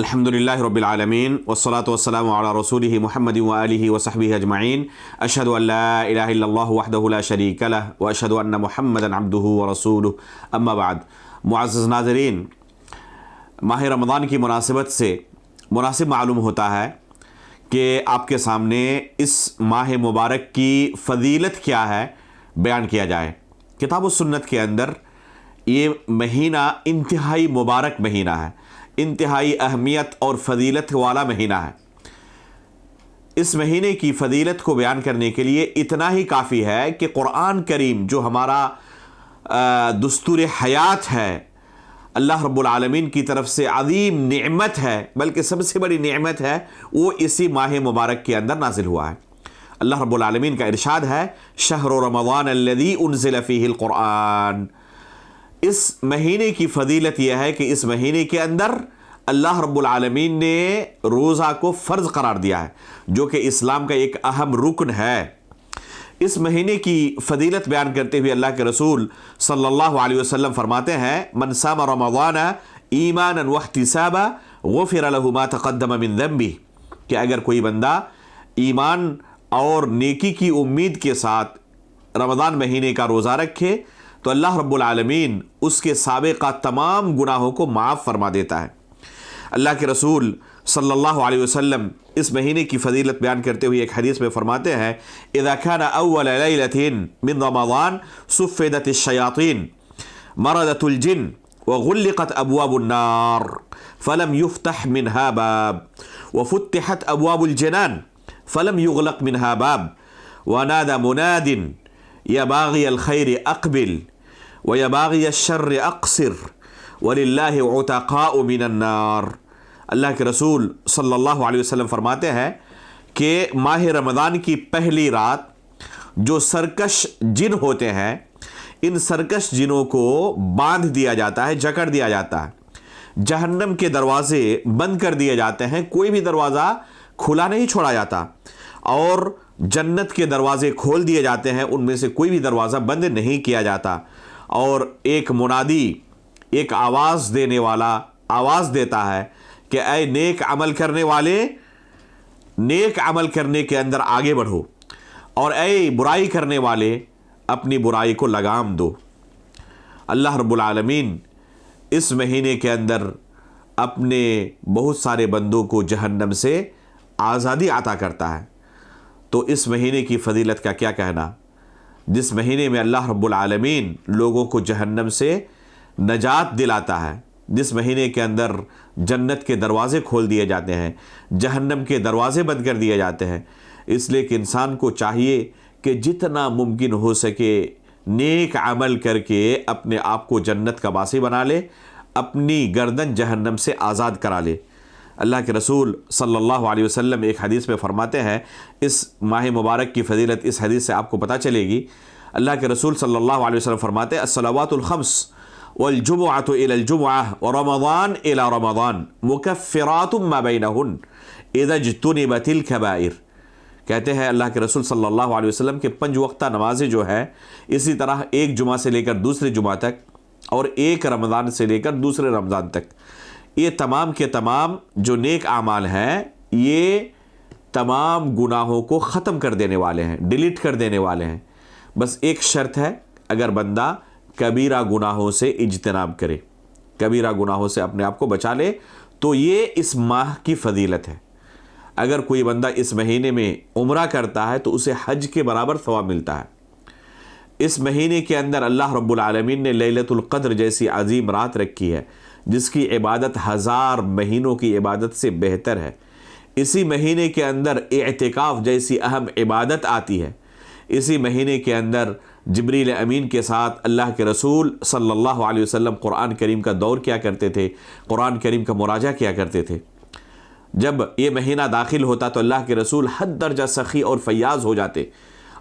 الحمدللہ رب العالمین والصلاة والسلام علی رسولہ محمد وآلہ وصحبہ اجمعین اشہد ان لا الہ الا اللہ وحدہ لا شریک لہ واشہد ان محمدا عبدہ ورسولہ اما بعد۔ معزز ناظرین، ماہ رمضان کی مناسبت سے مناسب معلوم ہوتا ہے کہ آپ کے سامنے اس ماہ مبارک کی فضیلت کیا ہے بیان کیا جائے۔ کتاب و سنت کے اندر یہ مہینہ انتہائی مبارک مہینہ ہے، انتہائی اہمیت اور فضیلت والا مہینہ ہے۔ اس مہینے کی فضیلت کو بیان کرنے کے لیے اتنا ہی کافی ہے کہ قرآن کریم جو ہمارا دستور حیات ہے، اللہ رب العالمین کی طرف سے عظیم نعمت ہے، بلکہ سب سے بڑی نعمت ہے، وہ اسی ماہ مبارک کے اندر نازل ہوا ہے۔ اللہ رب العالمین کا ارشاد ہے شہر رمضان الذی انزل فیہ القرآن۔ اس مہینے کی فضیلت یہ ہے کہ اس مہینے کے اندر اللہ رب العالمین نے روزہ کو فرض قرار دیا ہے، جو کہ اسلام کا ایک اہم رکن ہے۔ اس مہینے کی فضیلت بیان کرتے ہوئے اللہ کے رسول صلی اللہ علیہ وسلم فرماتے ہیں من صام رمضان ایمانا واحتسابا غفر له ما تقدم من ذنبه، کہ اگر کوئی بندہ ایمان اور نیکی کی امید کے ساتھ رمضان مہینے کا روزہ رکھے تو اللہ رب العالمین اس کے سابقہ تمام گناہوں کو معاف فرما دیتا ہے۔ اللہ کے رسول صلی اللہ علیہ وسلم اس مہینے کی فضیلت بیان کرتے ہوئے ایک حدیث میں فرماتے ہیں اذا كان اول ليلة من رمضان صفدت الشياطين مردت الجن وغلقت ابواب النار فلم يفتح منها باب وفتحت ابواب الجنان فلم يغلق منها باب ونادى مناد یا باغی الخیر اقبل و یا باغی الشر اقصر وللہ عتقاء من النار۔ اللہ کے رسول صلی اللہ علیہ وسلم فرماتے ہیں کہ ماہ رمضان کی پہلی رات جو سرکش جن ہوتے ہیں، ان سرکش جنوں کو باندھ دیا جاتا ہے، جکڑ دیا جاتا ہے، جہنم کے دروازے بند کر دیے جاتے ہیں، کوئی بھی دروازہ کھلا نہیں چھوڑا جاتا، اور جنت کے دروازے کھول دیے جاتے ہیں، ان میں سے کوئی بھی دروازہ بند نہیں کیا جاتا، اور ایک منادی، ایک آواز دینے والا آواز دیتا ہے کہ اے نیک عمل کرنے والے، نیک عمل کرنے کے اندر آگے بڑھو، اور اے برائی کرنے والے اپنی برائی کو لگام دو۔ اللہ رب العالمین اس مہینے کے اندر اپنے بہت سارے بندوں کو جہنم سے آزادی عطا کرتا ہے۔ تو اس مہینے کی فضیلت کا کیا کہنا، جس مہینے میں اللہ رب العالمین لوگوں کو جہنم سے نجات دلاتا ہے، جس مہینے کے اندر جنت کے دروازے کھول دیے جاتے ہیں، جہنم کے دروازے بند کر دیے جاتے ہیں۔ اس لیے کہ انسان کو چاہیے کہ جتنا ممکن ہو سکے نیک عمل کر کے اپنے آپ کو جنت کا باسی بنا لے، اپنی گردن جہنم سے آزاد کرا لے۔ اللہ کے رسول صلی اللہ علیہ وسلم ایک حدیث میں فرماتے ہیں، اس ماہ مبارک کی فضیلت اس حدیث سے آپ کو پتہ چلے گی۔ اللہ کے رسول صلی اللہ علیہ وسلم فرماتے ہیں الصلوات الخمس والجمعۃ الی الجمعہ ورمضان الی رمضان مکفرات ما بینہن اذا اجتنبت الکبائر۔ کہتے ہیں اللہ کے رسول صلی اللہ علیہ وسلم کہ 5 وقتہ نمازیں جو ہے، اسی طرح ایک جمعہ سے لے کر دوسرے جمعہ تک، اور ایک رمضان سے لے کر دوسرے رمضان تک، یہ تمام کے تمام جو نیک اعمال ہیں، یہ تمام گناہوں کو ختم کر دینے والے ہیں، ڈیلیٹ کر دینے والے ہیں۔ بس ایک شرط ہے، اگر بندہ کبیرہ گناہوں سے اجتناب کرے، کبیرہ گناہوں سے اپنے آپ کو بچا لے، تو یہ اس ماہ کی فضیلت ہے۔ اگر کوئی بندہ اس مہینے میں عمرہ کرتا ہے تو اسے حج کے برابر ثواب ملتا ہے۔ اس مہینے کے اندر اللہ رب العالمین نے لیلۃ القدر جیسی عظیم رات رکھی ہے، جس کی عبادت 1000 مہینوں کی عبادت سے بہتر ہے۔ اسی مہینے کے اندر اعتکاف جیسی اہم عبادت آتی ہے۔ اسی مہینے کے اندر جبریل امین کے ساتھ اللہ کے رسول صلی اللہ علیہ وسلم قرآن کریم کا دور کیا کرتے تھے، قرآن کریم کا مراجعہ کیا کرتے تھے۔ جب یہ مہینہ داخل ہوتا تو اللہ کے رسول حد درجہ سخی اور فیاض ہو جاتے،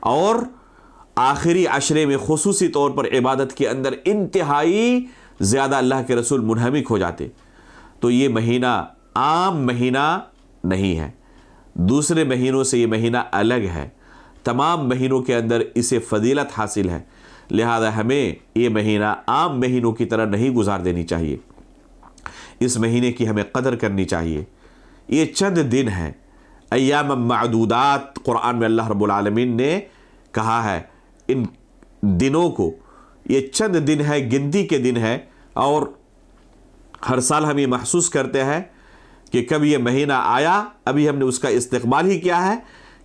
اور آخری عشرے میں خصوصی طور پر عبادت کے اندر انتہائی زیادہ اللہ کے رسول منہمک ہو جاتے۔ تو یہ مہینہ عام مہینہ نہیں ہے، دوسرے مہینوں سے یہ مہینہ الگ ہے، تمام مہینوں کے اندر اسے فضیلت حاصل ہے، لہذا ہمیں یہ مہینہ عام مہینوں کی طرح نہیں گزار دینی چاہیے۔ اس مہینے کی ہمیں قدر کرنی چاہیے۔ یہ چند دن ہیں، ایام معدودات قرآن میں اللہ رب العالمین نے کہا ہے، ان دنوں کو، یہ چند دن ہے، گنتی کے دن ہے، اور ہر سال ہم یہ محسوس کرتے ہیں کہ کب یہ مہینہ آیا، ابھی ہم نے اس کا استقبال ہی کیا ہے،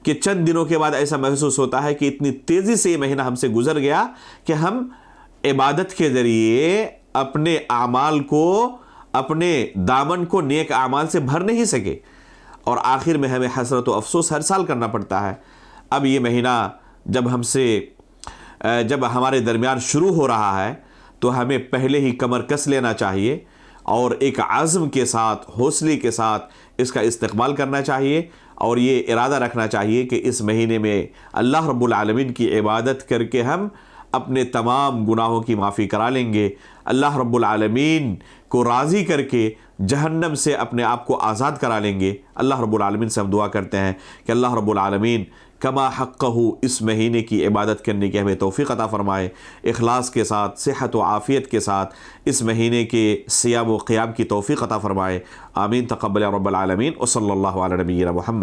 کہ چند دنوں کے بعد ایسا محسوس ہوتا ہے کہ اتنی تیزی سے یہ مہینہ ہم سے گزر گیا کہ ہم عبادت کے ذریعے اپنے اعمال کو، اپنے دامن کو نیک اعمال سے بھر نہیں سکے، اور آخر میں ہمیں حسرت و افسوس ہر سال کرنا پڑتا ہے۔ اب یہ مہینہ جب ہمارے درمیان شروع ہو رہا ہے تو ہمیں پہلے ہی کمر کس لینا چاہیے اور ایک عزم کے ساتھ، حوصلے کے ساتھ اس کا استقبال کرنا چاہیے، اور یہ ارادہ رکھنا چاہیے کہ اس مہینے میں اللہ رب العالمین کی عبادت کر کے ہم اپنے تمام گناہوں کی معافی کرا لیں گے، اللہ رب العالمین کو راضی کر کے جہنم سے اپنے آپ کو آزاد کرا لیں گے۔ اللہ رب العالمین سے ہم دعا کرتے ہیں کہ اللہ رب العالمین کما حقہ اس مہینے کی عبادت کرنے کی ہمیں توفیق عطا فرمائے، اخلاص کے ساتھ، صحت و عافیت کے ساتھ اس مہینے کے صیام و قیام کی توفیق عطا فرمائے۔ آمین، تقبل رب العالمین، وصلی اللہ علی نبینا محمد۔